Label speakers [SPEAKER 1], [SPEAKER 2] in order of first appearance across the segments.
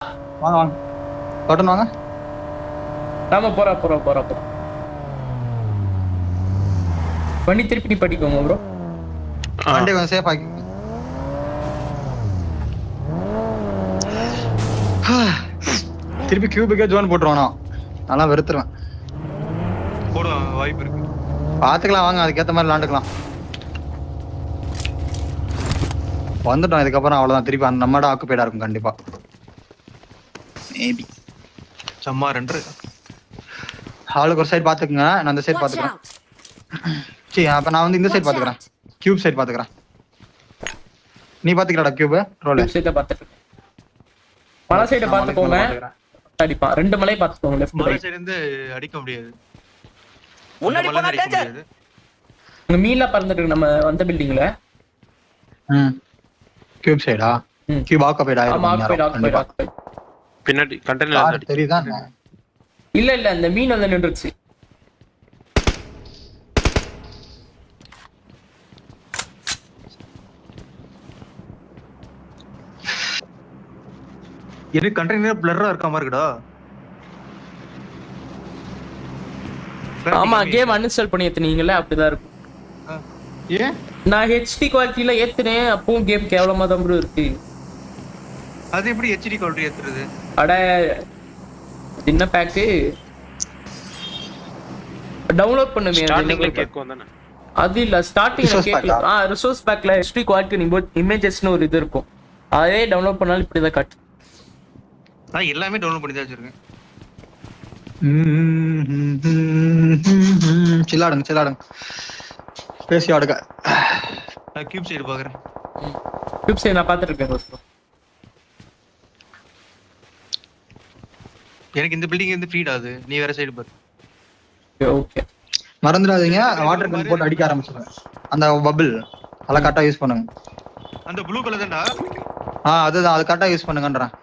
[SPEAKER 1] வாங்க வாங்க பட்டன் வாங்க.
[SPEAKER 2] ஆமா போறோம். பண்ணி திருப்பி நீ படிக்கோங்க ப்ரோ.
[SPEAKER 1] வண்டி கொஞ்சம் சேஃப் ஆக்கி. திருப்பி கியூபுக்கே ஜோன் போட்டுருவானா? நல்லா வெறுத்துருவேன்.
[SPEAKER 3] போடுவான் வாய்ப்பு இருக்கு.
[SPEAKER 1] பாத்துக்கலாம் வாங்க, அதுக்கேற்ற மாதிரி விளாண்டுக்கலாம். வந்துட்டோம், இதுக்கப்புறம் அவ்வளவுதான். திருப்பி அந்த நம்மட ஆக்குபைடா இருக்கும் கண்டிப்பா. மேபி
[SPEAKER 3] சும்மா 2
[SPEAKER 1] ஆளுக்கு ஒரு சைடு பாத்துக்குங்க, நான் அந்த சைடு பாத்துக்கிறேன். சரி அப்ப நான் வந்து இந்த சைடு பாத்துக்கிறேன், கியூப் சைடு பாத்துக்கிறேன். நீ பாத்துக்கிறடா கியூப் ரோல்
[SPEAKER 2] சைட பாத்துட்டு. மலை சைட பாத்துக்கோங்க. அடிப்பா 2 மலை பாத்துக்கோங்க. லெஃப்ட்
[SPEAKER 3] மலை சைடு இருந்து அடிக்க முடியாது.
[SPEAKER 4] முன்னாடி போனா டேஞ்சர்.
[SPEAKER 2] உங்க மீன்ல பறந்துட்டு இருக்கு நம்ம அந்த பில்டிங்ல.
[SPEAKER 1] கியூப் சைடா? கியூப் ஆக்குபைடா
[SPEAKER 2] ஆமா ஆக்குபைட்.
[SPEAKER 5] பின்னாடி கண்டெய்னர்
[SPEAKER 1] தெரியுதா?
[SPEAKER 2] இல்ல அந்த மீன் வந்து நின்றுச்சு.
[SPEAKER 3] எனக்கு கண்டெய்னர் பிளரா இருக்க மாதிரி இருக்குடா.
[SPEAKER 2] ஆமா கேம் அன்இன்ஸ்டால் பண்ணி ஏத்துனீங்கல, அப்படிதான் இருக்கும்.
[SPEAKER 1] ஏன்
[SPEAKER 2] நான் HD குவாலிட்டில ஏத்துனேன், அப்பவும் கேம் கேவலமா தான் ப்ரோ இருக்கு.
[SPEAKER 3] அது எப்படி HD குவாலிட்டி ஏத்துறது?
[SPEAKER 2] அட என்ன பேக் டவுன்லோட் பண்ணுமே.
[SPEAKER 5] ஸ்டார்டிங்ல கேக்கும் தானே?
[SPEAKER 2] அது இல்ல ஸ்டார்டிங்ல கேக்கல. ரிசோர்ஸ் பேக்ல HD குவாலிட்டி இமேஜஸ்னு ஒரு இது இருக்கும். அதே டவுன்லோட் பண்ணாலும் இப்படி தான் காட்டு.
[SPEAKER 3] நான் எல்லாமே டவுன்லோட் பண்ணி தான் வச்சிருக்கேன்.
[SPEAKER 1] சில்லாடுங்க பேசி ஆடுங்க.
[SPEAKER 3] நான் கியூப் சைடு பாக்குறேன்.
[SPEAKER 2] கியூப் சைடு நான் பாத்துட்டு இருக்கேன்.
[SPEAKER 3] எனக்கு இந்த பில்டிங் இருந்து ஃபீட் ஆகுது, நீ வேற சைடு பாரு.
[SPEAKER 2] ஓகே
[SPEAKER 1] மறந்துடாதீங்க, வாட்டர் கன் போட்டு அடிக்க ஆரம்பிச்சிடுங்க. அந்த பபிள் அதெல்லாம் கரெக்டா யூஸ் பண்ணுங்க.
[SPEAKER 3] அந்த ப்ளூ கலர் தான்டா.
[SPEAKER 1] அதுதான், அது கரெக்டா யூஸ் பண்ணுங்கன்றேன்.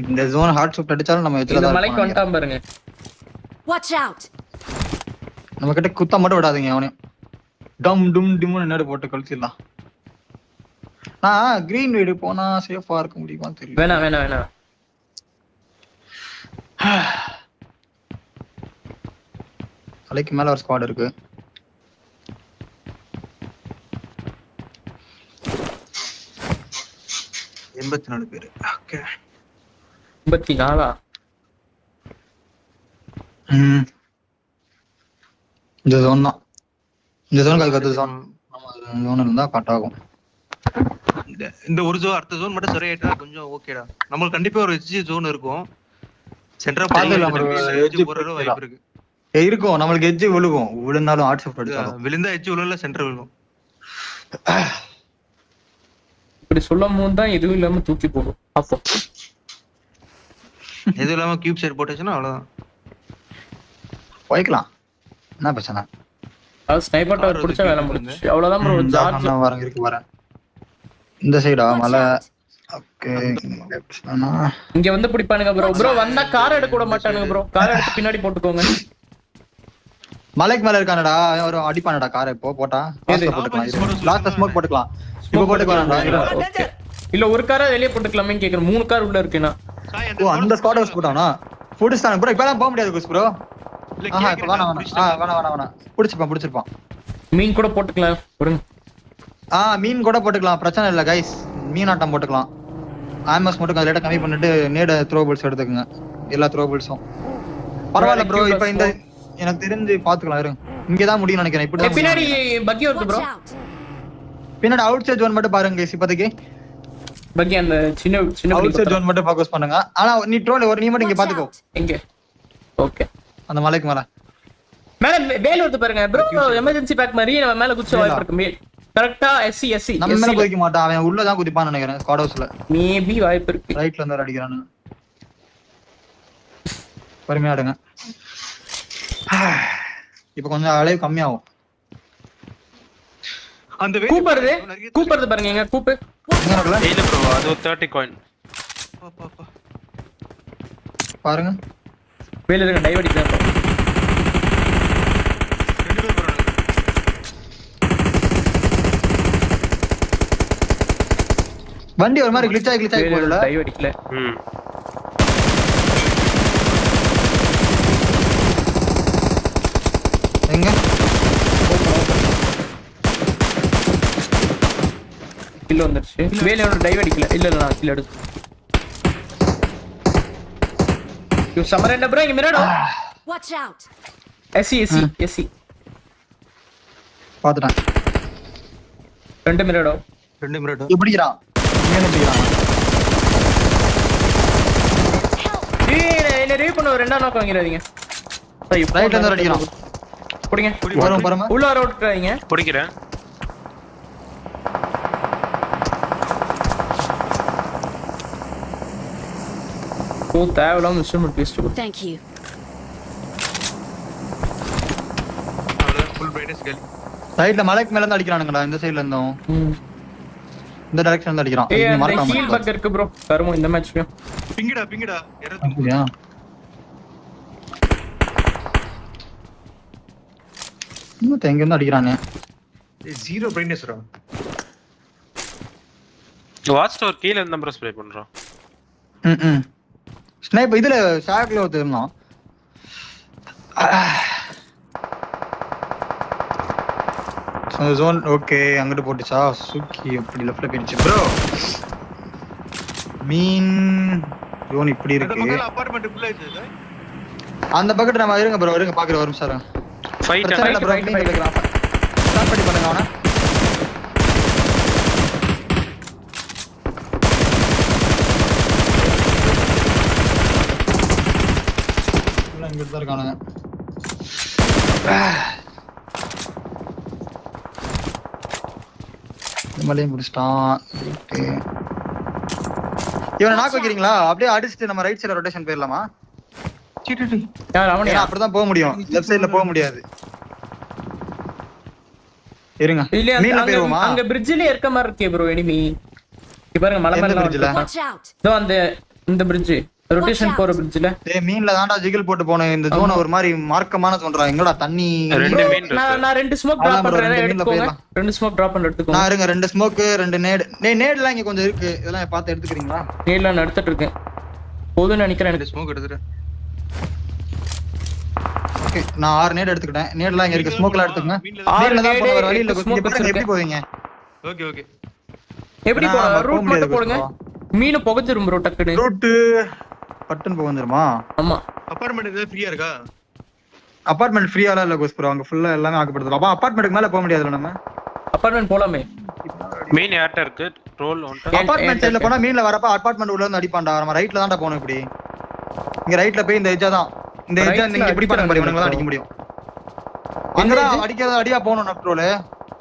[SPEAKER 1] இந்த ஜோன் ஹார்ட் ஷூட் அடிச்சாலும் நம்ம இதுல
[SPEAKER 2] இந்த
[SPEAKER 1] தான்
[SPEAKER 2] மலைக்கு வந்துட்டான் பாருங்க.
[SPEAKER 4] Watch out.
[SPEAKER 1] நம்ம கிட்ட குத்த மட்டும் விடாதீங்க அவனே. டம் டும் டிம்னு என்னடு போட்டு கழிச்சிடலாம். நான் கிரீன் வீடு போனா சேஃபா இருக்க முடியுமா தெரியல.
[SPEAKER 2] வேணாம்
[SPEAKER 1] தலைக்கு மேல ஒரு ஸ்குவாட் இருக்கு.
[SPEAKER 3] எண்பத்தி பேரு. ஓகே
[SPEAKER 2] 84.
[SPEAKER 1] இந்த ஜோன் தான். இந்த ஜோன் கல்கத்து ஜோன். நம்ம ஜோன் இருந்தா கட் ஆகும்.
[SPEAKER 3] இந்த ஒரு ஜோன் அடுத்த ஜோன் மட்டும் சரியாயிட்டா கொஞ்சம் ஓகேடா. நமக்கு கண்டிப்பா ஒரு எட்ஜ் ஜோன் இருக்கும். சென்டரா எட்ஜ் போறற வாய்ப்பு இருக்கு.
[SPEAKER 1] இருக்கும், நமக்கு எட்ஜ் விழுகும். விழுந்தாலும் ஹார்ட் ஷாட் அடிச்சாலும்
[SPEAKER 3] விழுந்தா எட்ஜ் விழுல சென்டர் விழும்.
[SPEAKER 2] இப்படி சொல்லும்போது தான் எதுவும் இல்லாம தூக்கி போடும். அப்போ
[SPEAKER 3] எதுவும் இல்லாம கியூப் சைடு போட்டுச்சுன்னா அவ்வளவுதான்.
[SPEAKER 1] போய்க்கலாம், என்ன பிரச்சனை?
[SPEAKER 2] அது ஸ்னைப்பர் டவர் புடிச்சா வேலை முடிஞ்சுச்சு. அவ்வளவுதான் ப்ரோ. சார்ஜ்
[SPEAKER 1] வரங்க இருக்கு வரேன். இந்த சைடா மலை. ஓகே
[SPEAKER 2] இங்க வந்து பிடிப்பானுங்க ப்ரோ வந்தா கார் எடுக்க கூட மாட்டானுங்க ப்ரோ. கார் எடுத்து பின்னாடி போட்டுக்கோங்க.
[SPEAKER 1] மலைக்கு மேல இருக்கானடா, ஒரு அடிப்பானடா காரை. இப்போ போட்டா போட்டுக்கலாம். லாஸ்ட் ஸ்மோக் போட்டுக்கலாம். இப்போ போட்டுக்கலாம்.
[SPEAKER 2] இல்ல ஒரு காரை வெளியே போட்டுக்கலாமே கேக்குறேன். 3 கார் உள்ள இருக்குனா.
[SPEAKER 1] ஓ அந்த ஸ்குவாட் ஹவுஸ் போட்டானா? புடிச்சானே ப்ரோ. இப்பலாம் போக முடியாது குஸ் ப்ரோ. இப்ப வேணாம். புடிச்சிருப்பான்.
[SPEAKER 2] மீன் கூட போட்டுக்கலாம். விடுங்க.
[SPEAKER 1] மீன் கூட போட்டுக்கலாம், பிரச்சனை இல்ல கைஸ். மீன் ஆட்டம் போட்டுக்கலாம். ஆமஸ் மட்டும் லைட்டா கம்மி பண்ணிட்டு நேட த்ரோபிள்ஸ் எடுத்துக்கங்க. எல்லா த்ரோபிள்ஸும் பரவாயில்ல ப்ரோ. இப்போ இந்த எனக்கு தெரிஞ்சு பாத்துக்கலாம். இருங்க, இங்க தான் முடியும் நினைக்கிறேன். இப்படி
[SPEAKER 2] பின்னாடி பக்கி வருது ப்ரோ.
[SPEAKER 1] பின்னாடி அவுட் சைடு ஜோன் மட்டும் பாருங்க கைஸ். இப்போதைக்கு
[SPEAKER 2] பக்கி அந்த சின்ன
[SPEAKER 1] அவுட் சைடு ஜோன் மட்டும் ஃபோக்கஸ் பண்ணுங்க. ஆனா நீ ட்ரோல் ஒரு நீ மட்டும் இங்க பாத்துக்கோ.
[SPEAKER 2] எங்க? ஓகே
[SPEAKER 1] அந்த மலைக்கு மேல
[SPEAKER 2] வேல் வருது பாருங்க ப்ரோ. எமர்ஜென்சி பேக் மாதிரி நம்ம மேல குச்ச வாய்ப்பு இருக்கு. மேல் கரெக்ட்டா SC
[SPEAKER 1] நம்ம மேல குதிக்க மாட்டான். அவன் உள்ள தான் குதிப்பான்னு நினைக்கிறேன். ஸ்குவாட் ஹவுஸ்ல
[SPEAKER 2] மேபி வாய்ப்பு இருக்கு.
[SPEAKER 1] ரைட்ல இருந்து அடிக்கிறானு. பொறுமையா ஆடுங்க. இப்போ கொஞ்சம் அளவு கம்மியாகும்.
[SPEAKER 3] அந்த
[SPEAKER 2] கூப்பறது பாருங்க. எங்க கூப்பு
[SPEAKER 5] இல்ல ப்ரோ, அது 30 காயின்
[SPEAKER 1] பாருங்க.
[SPEAKER 2] வேல இருக்க டைவ் அடிக்கலாம்.
[SPEAKER 1] வண்டி ஒரு மாதிரி கிளிச் ஆகி போகுதுல.
[SPEAKER 2] டைவ் அடிக்கல.
[SPEAKER 1] எங்க
[SPEAKER 2] கில் வந்துருச்சு. வேலையோட டைவ் அடிக்கல. இல்ல நான் கில் எடுத்து. யூ சமரண்ட ப்ரோ இங்க மிரடோ.
[SPEAKER 4] Watch out.
[SPEAKER 2] எஸ்சி.
[SPEAKER 1] பாத்துட்டேன்.
[SPEAKER 2] ரெண்டு மிரடோ.
[SPEAKER 1] எப்படிறான்? இங்க நிக்குறான்.
[SPEAKER 2] என்ன ரீ பண்ண ரெண்டா நாக் வாங்கிராதீங்க.
[SPEAKER 1] ரைட்ல இருந்து அடிக்கிறான்.
[SPEAKER 2] புடிங்க.
[SPEAKER 1] வரும் பரமா.
[SPEAKER 2] உள்ள வர விட்டுறாதீங்க.
[SPEAKER 5] பிடிக்கிறேன்.
[SPEAKER 2] ஓ தேவலாம் instrument paste.
[SPEAKER 4] Thank you.
[SPEAKER 3] Full brightness கேள்.
[SPEAKER 1] ரைட்ல மலைக்கு மேல இருந்து அடிக்கிறானுங்கடா. இந்த சைடுல இருந்தோம். இந்த டைரக்ஷன்ல இருந்து அடிக்கிறான்.
[SPEAKER 2] ஏய்
[SPEAKER 1] இங்க
[SPEAKER 2] அந்த
[SPEAKER 1] மார்க்
[SPEAKER 2] ஹீல் பக் இருக்கு ப்ரோ. கருமோ இந்த மேட்ச்லயும்.
[SPEAKER 3] பிங்கடா
[SPEAKER 1] அப்படியா? இன்னும் எங்க இருந்து அடிக்கிறானே.
[SPEAKER 3] ஜீரோ பிரைட்னஸ் ரா.
[SPEAKER 5] வாட்ச் டவர் கீழ இருந்து நம்பர் ஸ்ப்ரே பண்றோம்.
[SPEAKER 1] ஸ்னைப் இதுல ஷாக்ல ஒருத்தர்னான். ஜோன் ஓகே அங்கிட்டு போட்டுச்சா. சுக்கி இப்படி லெஃப்ட்ல போயிடுச்சு ப்ரோ. மீன் ஜோன் இப்படி
[SPEAKER 3] அந்த
[SPEAKER 1] இருக்கு.
[SPEAKER 3] பக்கத்துல அபார்ட்மெண்ட் ஃபுல்லா இருக்கு.
[SPEAKER 1] அந்த பக்கெட் நம்ம இருங்க ப்ரோ இருங்க பாக்குற வரும் சார்.
[SPEAKER 5] ஃபைட்
[SPEAKER 1] பிரச்சனை இல்ல ப்ரோ. ஸ்டார்ட் பண்ணி பண்ணுங்க அவன. எல்லாம் இங்க தான் இருக்கானுங்க. மலையும் முடிச்சிட்டான். இவனை நாக் வைக்கிறீங்களா? அப்படியே அடிச்சுட்டு நம்ம ரைட் சைடுல ரொட்டேஷன் போயிடலாமா?
[SPEAKER 2] யார் அவனே?
[SPEAKER 1] ஏன்னா அப்படிதான் போக முடியும். லெஃப்ட் சைடுல போக முடியாது. இருங்க.
[SPEAKER 2] இல்ல
[SPEAKER 1] மீன்ல போயிருவோமா?
[SPEAKER 2] அங்க பிரிட்ஜ்ல இருக்க மாதிரி இருக்கே ப்ரோ எனிமி. இங்க பாருங்க மலை மேல
[SPEAKER 1] bridge-ல?
[SPEAKER 4] Watch out.
[SPEAKER 2] இதோ அந்த இந்த பிரிட்ஜ் ரொட்டேஷன் போற பிரிட்ஜ்ல.
[SPEAKER 1] டேய் மீன்ல தான்டா ஜிகில் போட்டு போனேன். இந்த ஜோன் ஒரு மாதிரி மார்க்கமான சொல்றா. எங்கடா தண்ணி?
[SPEAKER 5] ரெண்டு மீன் இருக்கு.
[SPEAKER 2] நான் ரெண்டு ஸ்மோக் டிராப்
[SPEAKER 1] அதான் bro,
[SPEAKER 2] பண்றேன்.
[SPEAKER 1] ரெண்டு
[SPEAKER 2] எடுத்துக்கோங்க.
[SPEAKER 1] மீன்ல
[SPEAKER 2] ரெண்டு ஸ்மோக் டிராப் பண்ணி எடுத்துக்கோங்க.
[SPEAKER 1] நான் இருங்க. 2 ஸ்மோக் 2 நேட். டேய் நேட்லாம் இங்க கொஞ்சம் இருக்கு. இதெல்லாம் பார்த்து எடுத்துக்கிறீங்களா?
[SPEAKER 2] நேர்ல நான் எடுத்துட்டு இருக்கேன். போதும்னு நினைக்கிறேன் எனக்கு.
[SPEAKER 3] ஸ்மோக் எடுத்துறேன்.
[SPEAKER 1] ஓகே நான் 6 நேட் எடுத்துக்கிட்டேன். நேட்லாம் இங்க இருக்கு. ஸ்மோக்லாம் எடுத்துக்கங்க.
[SPEAKER 2] ஆறு
[SPEAKER 1] மீன்ல தான் போற
[SPEAKER 2] நேடு,
[SPEAKER 1] வழியில
[SPEAKER 2] எட்டு
[SPEAKER 1] கொஞ்சம்
[SPEAKER 2] smoke
[SPEAKER 1] பாருங்க எப்படி
[SPEAKER 2] வச்சிருக்கேன்.
[SPEAKER 1] போவீங்க?
[SPEAKER 3] ஓகே
[SPEAKER 2] எப்படி
[SPEAKER 1] நான்
[SPEAKER 2] போற
[SPEAKER 1] போக
[SPEAKER 2] ரூட்
[SPEAKER 1] முடியாது
[SPEAKER 2] மட்டும் போடுங்க. மீன் புகஞ்சிரும் ப்ரோ டக்குன்னு.
[SPEAKER 1] ரூட் பட்டன் போக வந்துருமா?
[SPEAKER 2] ஆமா.
[SPEAKER 3] அபார்ட்மெண்ட் ஏதாவது ஃப்ரீயா இருக்கா?
[SPEAKER 1] அபார்ட்மெண்ட் ஃப்ரீயாலாம் இல்ல கோஸ் ப்ரோ. அங்க ஃபுல்லா எல்லாமே ஆக்கப்படுது. அப்ப அபார்ட்மெண்ட்க்கு மேல போக முடியாதுல நம்ம.
[SPEAKER 2] அபார்ட்மெண்ட் போலாமே.
[SPEAKER 5] மீன் ஏட்ட இருக்கு. Role one.
[SPEAKER 1] அபார்ட்மெண்ட் சைடுல போனா மீன்ல வரப்ப அபார்ட்மெண்ட் உள்ள வந்து அடிப்பான்டா. நம்ம ரைட்ல தான்டா போணும். இப்படி இங்க ரைட்ல போய் இந்த எட்ஜா தான். இந்த எட்ஜா நீங்க எப்படி பண்ண முடியும்? இவனுங்க தான் அடிக்க முடியும். அங்கதான் அடிக்காத அடியா போணும் நட்ரோல.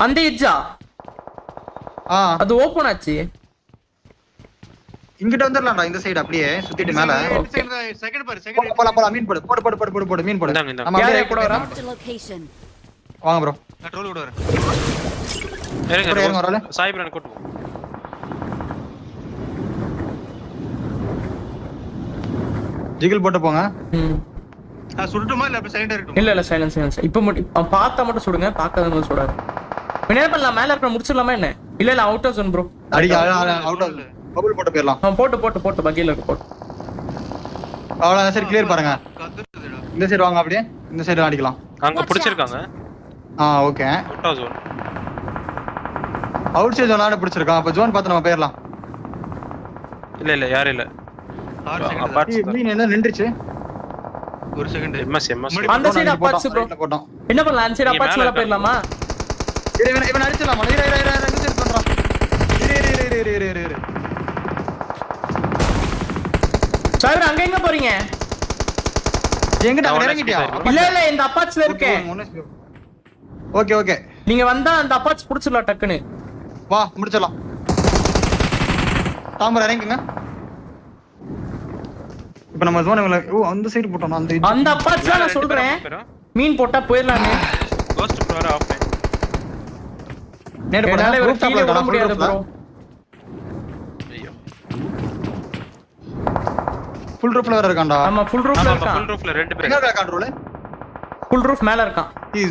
[SPEAKER 2] அந்த எட்ஜா அது ஓபன் ஆச்சு.
[SPEAKER 1] இங்கிட்ட வந்துடலாம்டா. இந்த சைடு அப்படியே சுத்திட்டு மேல
[SPEAKER 3] செகண்ட் பாரு.
[SPEAKER 1] போலாம் மீன் போடு மீன் போடு.
[SPEAKER 5] இந்தாங்க, இந்தாங்க.
[SPEAKER 1] நம்ம அப்படியே
[SPEAKER 2] கூட வரா.
[SPEAKER 4] Marked a location.
[SPEAKER 1] வாங்க ப்ரோ.
[SPEAKER 3] நான் ட்ரோல் விட வரேன்.
[SPEAKER 1] இருங்க வரல.
[SPEAKER 5] சாய்பிரான் கூட்டு போ.
[SPEAKER 1] ஜிகில் போட்டு போங்க.
[SPEAKER 3] நான் சுடட்டுமா இல்ல அப்ப சைலண்டா இருக்கட்டும்?
[SPEAKER 2] இல்ல சைலன்ஸ். இப்போ மட்டும் பார்த்தா மட்டும் சுடுங்க. பார்க்காதவங்க சுடாது. என்ன பண்ணலாம்? மேல இருக்க முடிச்சிடலாமா என்ன? இல்ல அவுட் ஆஃப் ஜோன் ப்ரோ.
[SPEAKER 1] அடிக்க அவுட் ஆஃப் பபுள் போட்டு போயிடலாம்.
[SPEAKER 2] போட்டு பக்கில இருக்கு போட்டு.
[SPEAKER 1] அவ்வளவு சரி கிளியர் பாருங்க.
[SPEAKER 3] கத்துறதுடா.
[SPEAKER 1] இந்த சைடு வாங்க அப்படியே. இந்த சைடு அடிக்கலாம்.
[SPEAKER 5] அங்க பிடிச்சிருக்காங்க.
[SPEAKER 1] Okay.
[SPEAKER 5] Out of zone.
[SPEAKER 1] Outside ஜோனால பிடிச்சிருக்கான். அப்ப ஜோன் பார்த்து நம்ம போயிடலாம்.
[SPEAKER 5] இல்ல யாரும் இல்ல.
[SPEAKER 3] 6 செகண்ட்.
[SPEAKER 5] அபார்ட்ஸ்
[SPEAKER 1] மீன் என்ன நின்றுச்சு?
[SPEAKER 3] 1 செகண்ட்.
[SPEAKER 5] எம்எஸ்
[SPEAKER 2] அந்த சைடு அப்பாச்சு ப்ரோ.
[SPEAKER 1] போட்டோம்.
[SPEAKER 2] என்ன பண்ணலாம்? அந்த சைடு அப்பாச்சு மேல போயிடலாமா?
[SPEAKER 1] இவன் அடிச்சலாமா? ரெண்டு சைடு பண்றான். இரு.
[SPEAKER 2] சார் அங்க எங்க போறீங்க?
[SPEAKER 1] எங்கிட்ட அங்க இறங்கிட்டியா?
[SPEAKER 2] இல்ல இந்த அப்பாச்சுல இருக்கேன்.
[SPEAKER 1] ஓகே.
[SPEAKER 2] நீங்க வந்தா அந்த அப்பாச்சு புடிச்சிடலாம் டக்குன்னு.
[SPEAKER 1] வா முடிச்சிடலாம். தாமரை இறங்குங்க. இப்ப நம்ம ஜோன் அந்த சைடு போட்டோம்.
[SPEAKER 2] அந்த அப்பாச்சு தான் நான் சொல்றேன். மீன் போட்டா போயிடலாமே.
[SPEAKER 5] கோஸ்ட் ப்ரோ ஆஃப்.
[SPEAKER 1] நேரா
[SPEAKER 2] என்னால
[SPEAKER 1] போடா.
[SPEAKER 2] ஒரு கீழ விட முடியாது ப்ரோ.
[SPEAKER 5] ஐயோ.
[SPEAKER 1] ஃபுல் ரூஃப்ல வர இருக்கான்டா.
[SPEAKER 2] ஆமா ஃபுல் ரூஃப்ல இருக்கான்.
[SPEAKER 5] ஃபுல் ரூஃப்ல ரெண்டு பேர்.
[SPEAKER 1] எங்க இருக்கா கண்ட்ரோல்?
[SPEAKER 2] ஃபுல் ரூஃப் மேல இருக்கான்.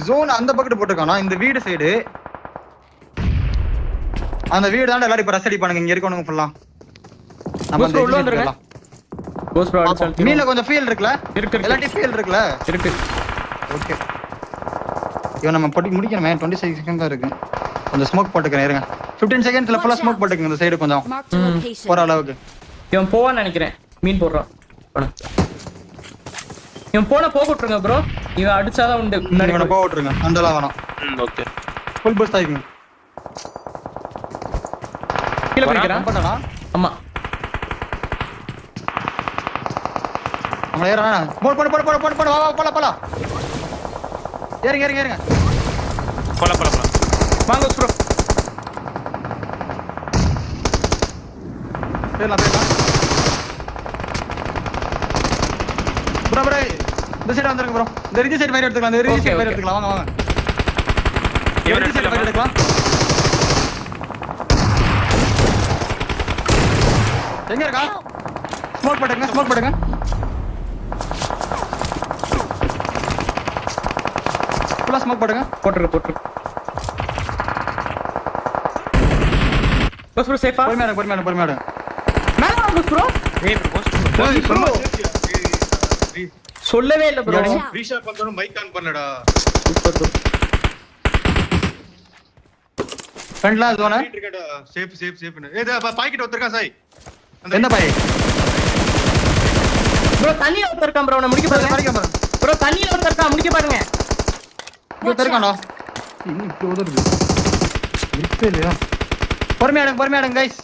[SPEAKER 1] ஜோன் அந்த பக்கெட் போட்டுருக்கானா? இந்த வீடு சைடு அந்த வீடு தான் எல்லாரும் இப்ப ரஷ் அடிப்பானுங்க இங்க இருக்கவனுங்க ஃபுல்லா நம்ம
[SPEAKER 2] Ghost bro உள்ள வந்துருங்க. கோஸ்ட் ப்ரோ அடிச்சு
[SPEAKER 1] மீன்ல கொஞ்சம் ஃபீல் இருக்குல
[SPEAKER 2] இருக்கு
[SPEAKER 1] எல்லாட்டி ஃபீல் இருக்குல
[SPEAKER 2] இருக்கு.
[SPEAKER 1] ஓகே இவன் நம்ம பட்டி முடிக்கணுமே 26 செகண்ட் தான் இருக்கு கொஞ்சம் ஸ்மோக் போட்டுக்கிறேன் இருங்க 15 செகண்ட்ஸ்ல ஃபுல்லா ஸ்மோக் போட்டுக்கங்க இந்த சைடு கொஞ்சம்
[SPEAKER 4] Marked a location.
[SPEAKER 1] போற அளவுக்கு
[SPEAKER 2] இவன் போவான்னு நினைக்கிறேன். மீன் போடுறான். போடா. இவன் போக விட்டுருங்க ப்ரோ. இவன் அடிச்சாதான் உண்டு. முன்னாடி
[SPEAKER 1] இவனை போக விட்டுருங்க அந்தலாம் வேணாம்
[SPEAKER 5] ஓகே
[SPEAKER 1] ஃபுல் பூஸ்ட் ஆயிக்குங்க
[SPEAKER 2] கீழே போய்க்கிறான்.
[SPEAKER 1] பண்ணனா
[SPEAKER 2] ஆமா.
[SPEAKER 1] நம்ம ஏறனா போடு வா போல ஏறுங்க
[SPEAKER 5] போலாம்
[SPEAKER 2] வாங்க ப்ரோ.
[SPEAKER 1] பேரலாம் ப்ரோ இந்த சைடு வந்துருங்க ப்ரோ இந்த ரிஜி சைடு ஃபயர் எடுத்துக்கலாம் இந்த ரிஜி சைடு ஃபயர் எடுத்துக்கலாம் வாங்க
[SPEAKER 5] இவன்
[SPEAKER 1] ரிஜி சைடு ஃபயர் எடுக்கலாம் எங்க இருக்கா ஸ்மோக் போடுங்க ஃபுல்லா ஸ்மோக் போடுங்க
[SPEAKER 2] போட்டுரு. கோஸ்ட் ப்ரோ சேஃபா?
[SPEAKER 1] பொறுமையா
[SPEAKER 2] மேல வாங்க ப்ரோ.
[SPEAKER 5] ஏய் ப்ரோ
[SPEAKER 2] சொல்லவே இல்ல ப்ரோ.
[SPEAKER 3] ரீஷா பண்றோம் மைக் ஆன் பண்ணடா
[SPEAKER 2] சூப்பர் ப்ரோ.
[SPEAKER 1] ஃப்ரண்ட்ல ஜோனா
[SPEAKER 3] இருக்கடா சேஃப் ஏய் பாக்கெட் ஒருத்தர்க்கா சாய்
[SPEAKER 1] என்ன பாய்
[SPEAKER 2] ப்ரோ தண்ணில ஒருத்தர் ப்ரோ. நான் முடிக்க பாருங்க.
[SPEAKER 1] பாருங்க
[SPEAKER 2] ப்ரோ தண்ணில ஒருத்தர் முடிக்க பாருங்க.
[SPEAKER 1] இங்க இருக்கானோ இன்னும் இப்படி ஓடுது இருக்கே இல்லையா பொறுமையாடுங்க गाइस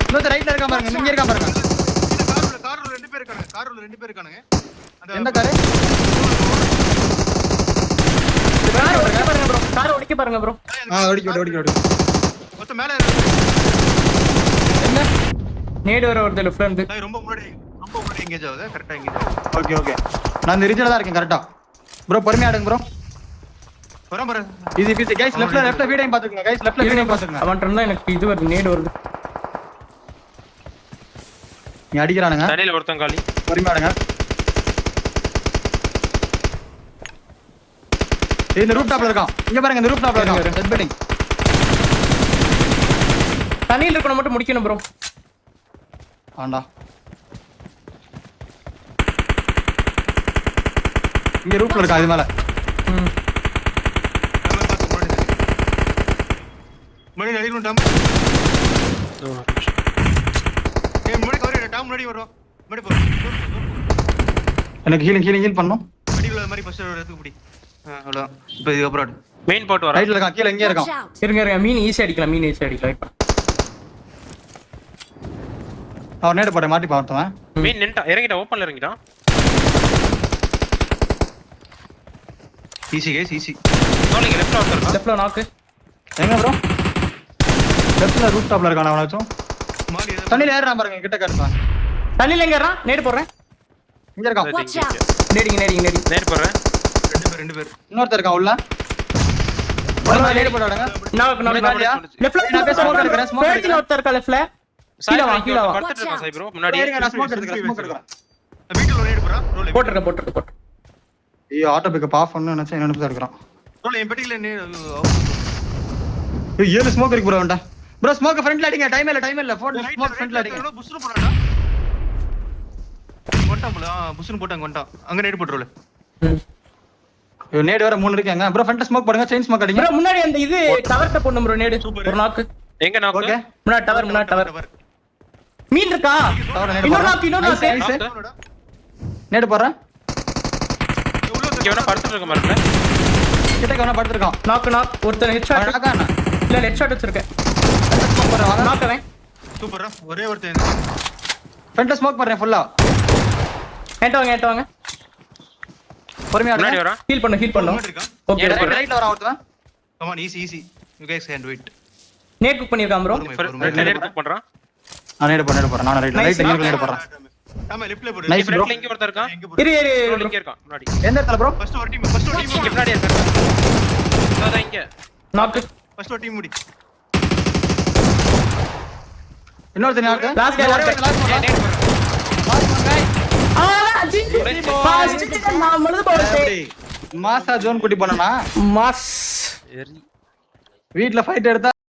[SPEAKER 1] இன்னொரு ரைட்ல இருக்கான் பாருங்க இங்க இருக்கான் பாருங்க
[SPEAKER 3] கார்ல ரெண்டு பேர் இருக்கானுங்க
[SPEAKER 1] எந்த கார்
[SPEAKER 2] கார் ஓடிக்க பாருங்க ப்ரோ. கார் ஓடிக்க பாருங்க ப்ரோ.
[SPEAKER 1] ஓடி
[SPEAKER 3] மொத்த மேல
[SPEAKER 2] என்ன நேடு வர வருது லெஃப்ட்ல இருந்து.
[SPEAKER 3] சாய் ரொம்ப முன்னாடி எங்கேஜ் ஆகுது கரெக்ட்டா எங்கேஜ்
[SPEAKER 1] ஓகே நான் இந்த ரிஜில தான் இருக்கேன் கரெக்ட்டா ப்ரோ பொறுமையாடுங்க ப்ரோ
[SPEAKER 3] வரேன்
[SPEAKER 1] ஈஸி गाइस லெஃப்ட்ல வீடையும் பாத்துக்கங்க गाइस லெஃப்ட்ல வீடையும் பாத்துக்கங்க
[SPEAKER 2] அவன் இருந்தா எனக்கு இது வருது நேடு வருது.
[SPEAKER 1] நீ அடிக்கறானுங்க
[SPEAKER 5] தண்ணில ஒருத்தன் காலி.
[SPEAKER 1] பொறுமையாடுங்க இந்த ரூஃப் டாப்ல இருக்கான் இங்க பாருங்க இந்த ரூஃப் டாப்ல இருக்கான் ரெட் பில்டிங்
[SPEAKER 2] தண்ணில இருக்கணும் மட்டும் முடிக்கணும் ப்ரோ.
[SPEAKER 1] ஆண்டா இங்க ரூஃப்ல இருக்கான் இது மேல
[SPEAKER 3] மணி அடிக்கணும் டம் ஏய் முன்னாடி கவரேடா டம் முன்னாடி வரோம் முன்னாடி போ
[SPEAKER 1] எனக்கு ஹீலிங் பண்ணனும்
[SPEAKER 3] அடிக்குள்ள மாதிரி ஃபர்ஸ்ட் ஒரு இடத்துக்கு பிடி அவ்வளவுதான் இப்போ இது அப்ராட்
[SPEAKER 5] மெயின் போட் வர.
[SPEAKER 1] ரைட்ல இருக்கான் கீழ இங்க
[SPEAKER 4] Watch
[SPEAKER 1] இருக்கான்
[SPEAKER 4] out.
[SPEAKER 2] இருங்க மீன் ஈஸி அடிக்கலாம் இப்ப.
[SPEAKER 1] அவர் நேடு போட மாட்டி பார்த்தவன்
[SPEAKER 5] மெயின் நின்டா இறங்கிட்டா ஓபன்ல இறங்கிட்டான்.
[SPEAKER 3] ஈஸி गाइस ஈஸி
[SPEAKER 5] சோலிங்க லெஃப்ட்ல ஒருத்தர்.
[SPEAKER 2] லெஃப்ட்ல நாக்கு.
[SPEAKER 1] எங்க ப்ரோ லெஃப்ட்ல ரூஃப் டாப்ல இருக்கான் அவனாச்சும்
[SPEAKER 3] மாலி ஏதோ
[SPEAKER 1] தண்ணில ஏறான் பாருங்க கிட்ட கட்டுறான்
[SPEAKER 2] தண்ணில எங்க ஏறான்? நேடு போடுறேன்.
[SPEAKER 1] இங்க இருக்கான்
[SPEAKER 4] Watch out.
[SPEAKER 2] நேடிங்க.
[SPEAKER 5] நேர் போறேன்.
[SPEAKER 3] ரெண்டு பேர்
[SPEAKER 1] இன்னொருத்தர் இருக்கான் உள்ள நேடு போடாடுங்க
[SPEAKER 2] லெஃப்ட்ல ஒருத்தர் இருக்கா லெஃப்ட்ல.
[SPEAKER 5] சாய்
[SPEAKER 2] கீழ வா.
[SPEAKER 5] படுத்துட்டு இருக்கான் சாய் ப்ரோ முன்னாடி.
[SPEAKER 1] நான் ஸ்மோக் எடுக்கிறேன்
[SPEAKER 3] வீட்டுல ஒரு போறா ரோல்
[SPEAKER 2] போட்டுருக்க.
[SPEAKER 1] ஐயோ ஆட்டோ பிக்கப் ஆஃப் பண்ணு நினைச்சேன் என்ன தான் இருக்கறான்
[SPEAKER 3] ரோல் என் பெட்டில நீ
[SPEAKER 1] ஏய் ஏழு ஸ்மோக் இருக்கு ப்ரோ அவன்ட ப்ரோ ஸ்மோக் ஃப்ரண்ட்ல அடிங்க டைம் இல்ல ஃபோன் ஸ்மோக் ஃப்ரண்ட்ல அடிங்க
[SPEAKER 3] புஷ்னு போறாடா கொண்டாம்ல புஷ்னு போட்டாங்க கொண்டா அங்க நேடு போட்டு ரோல்
[SPEAKER 1] ஐயோ நேடு வர மூணு இருக்காங்க ப்ரோ ஃப்ரண்ட்ல ஸ்மோக் போடுங்க செயின் ஸ்மோக் அடிங்க
[SPEAKER 2] ப்ரோ முன்னாடி அந்த இது டவர்ட்ட போடு ப்ரோ நேடு. ஒரு நாக்கு.
[SPEAKER 5] எங்க நாக்கு?
[SPEAKER 1] ஓகே
[SPEAKER 2] முன்னாடி டவர். மீன் இருக்கா?
[SPEAKER 1] டவர் நேடு
[SPEAKER 2] இன்னொரு
[SPEAKER 1] போடுறேன்
[SPEAKER 2] நாக்கு.
[SPEAKER 1] நேடு போடுறேன்
[SPEAKER 5] இங்க வேணா படுத்துட்டு இருக்க மாதிரி.
[SPEAKER 1] கிட்ட கவன படுத்துறான்
[SPEAKER 2] நாக்கு. ஒருத்தர் ஹெட்ஷாட்.
[SPEAKER 1] அழகான
[SPEAKER 2] இல்ல ஹெட்ஷாட் வச்சிருக்கேன்.
[SPEAKER 1] ஸ்மோக் போடுறேன் வாங்க
[SPEAKER 2] நாக்கவன்.
[SPEAKER 3] சூப்பரா ஒரே ஒருத்தன்
[SPEAKER 1] ஃப்ரண்ட்ல ஸ்மோக் போடுறேன் ஃபுல்லா
[SPEAKER 2] ஏட்ட வாங்க.
[SPEAKER 1] பொறுமையா
[SPEAKER 5] முன்னாடி
[SPEAKER 1] அடிங்க
[SPEAKER 5] வரா.
[SPEAKER 2] ஹீல் பண்ணு.
[SPEAKER 3] முன்னாடி இருக்கான்
[SPEAKER 2] ஓகே.
[SPEAKER 1] ரைட்ல வர ஒருத்தன்
[SPEAKER 3] come on easy you guys can to it
[SPEAKER 2] NAT cook பண்ணிருக்கான் ப்ரோ.
[SPEAKER 5] நேர் புக் பண்றான்.
[SPEAKER 1] நான் நேடு போறேன் நான் ரைட்ல நேடு போறேன்
[SPEAKER 3] ஆமா லெஃப்ட்ல போடு
[SPEAKER 1] Nice.
[SPEAKER 5] ஃப்ரண்ட்ல இங்க ஒருத்தர் இருக்கான்.
[SPEAKER 2] இரு
[SPEAKER 5] இங்க இருக்கான் முன்னாடி.
[SPEAKER 1] எந்த இடத்துல ப்ரோ
[SPEAKER 3] ஃபர்ஸ்ட் ஒரு டீம்
[SPEAKER 5] இங்க முன்னாடி இருக்கான். அதான் இங்க.
[SPEAKER 2] நாக்கு.
[SPEAKER 3] ஃபர்ஸ்ட் ஒரு டீம் முடி
[SPEAKER 1] இன்னொருத்தன் யாருக்கு
[SPEAKER 2] Last guy, last guy.
[SPEAKER 5] ஏய் நேர் போறேன்.
[SPEAKER 1] மாசா ஜோன் குட்டி போனா
[SPEAKER 2] மாஸ்.
[SPEAKER 5] சரி.
[SPEAKER 1] வீட்ல ஃபைட் எடுத்தா